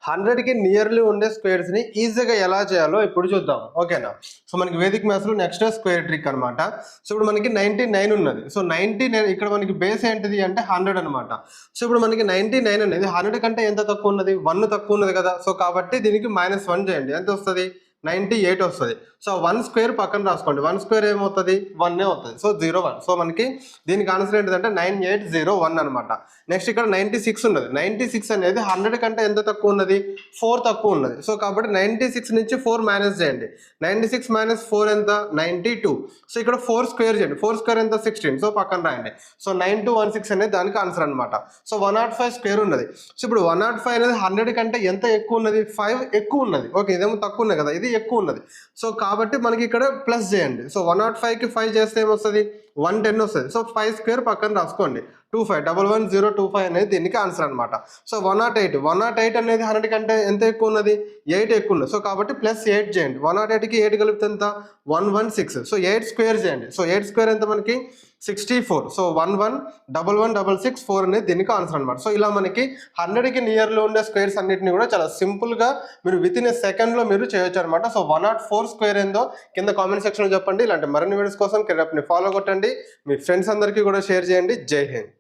100కి nearly ఉండే స్క్వేర్స్ని ఈజీగా ఎలా చేయాలో ఇప్పుడు చూద్దాం. ఓకేనా? సో మనకి వేదిక్ మ్యాథ్స్లో నెక్స్ట్ స్క్వేర్ ట్రిక్ అనమాట. సో ఇప్పుడు మనకి 99 ఉన్నది. సో 99 ఇక్కడ మనకి బేస్ ఏంటిది అంటే 100 అనమాట. సో ఇప్పుడు మనకి 99 అనేది 100 కంటే ఎంత తక్కువ ఉన్నది? 1 తక్కువ ఉన్నది కదా. సో కాబట్టి దీనికి -1 చేయండి. ఎంత వస్తుంది? 98 వస్తుంది. సో 1 స్క్వేర్ పక్కన రాసుకోండి. 1 స్క్వేర్ ఏమవుతుంది? 1 అవుతుంది. సో 01. సో మనకి దీనికి ఆన్సర్ ఏంటిదంటే 9801 అనమాట. నెక్స్ట్ ఇక్కడ 96 ఉన్నది. 96 అనేది 100 కంటే ఎంత తక్కువ ఉన్నది? 4 తక్కువ ఉన్నది. సో కాబట్టి 96 నుంచి 4 మైనస్ చేయండి. 96 మైనస్ 4 ఎంత? 92. సో ఇక్కడ 4 స్క్వేర్ చేయండి. 4 స్క్వేర్ ఎంత? 16. సో పక్కన రాయండి. సో 9216 అనేది దానికి ఆన్సర్ అనమాట. సో 105 స్క్వేర్ ఉన్నది. సో ఇప్పుడు 105 అనేది 100 కంటే ఎంత ఎక్కువ ఉన్నది? 5 ఎక్కువ ఉన్నది. ఓకే, ఇదేమో తక్కువ ఉన్నది కదా, ఇది ఎక్కువ ఉన్నది. సో కాబట్టి మనకి ఇక్కడ ప్లస్ చేయండి. సో 105కి 5 చేస్తే ఏమొస్తుంది? 110 వస్తుంది. సో 5 స్క్వేర్ పక్కన రాసుకోండి. 25 11025 అనేది దీనికి ఆన్సర్ అనమాట. సో 108 అనేది 100 కంటే ఎంత ఎక్కువ ఉన్నది? 8 ఎక్కువ ఉన్నది. సో కాబట్టి +8 చేయండి. 108కి 8 కలిపితే ఎంత? 116. సో 8 స్క్వేర్ చేయండి. సో 8 స్క్వేర్ ఎంత మనకి? 64. సో 111166 అనేది దీనికి ఆన్సర్ అనమాట. సో ఇలా మనకి 100కి నియర్లో ఉండే స్క్వేర్స్ అన్నిటిని కూడా చాలా సింపుల్గా మీరు విత్ ఇన్ సెకండ్లో మీరు చేయొచ్చు అనమాట. సో 104 స్క్వేర్ ఏందో కింద కామెంట్ సెక్షన్లో చెప్పండి. ఇలాంటి మరిన్ని వీడియోస్ కోసం కింద ఫాలో కొట్టండి. మీ ఫ్రెండ్స్ అందరికీ కూడా షేర్ చేయండి. జై హింద్.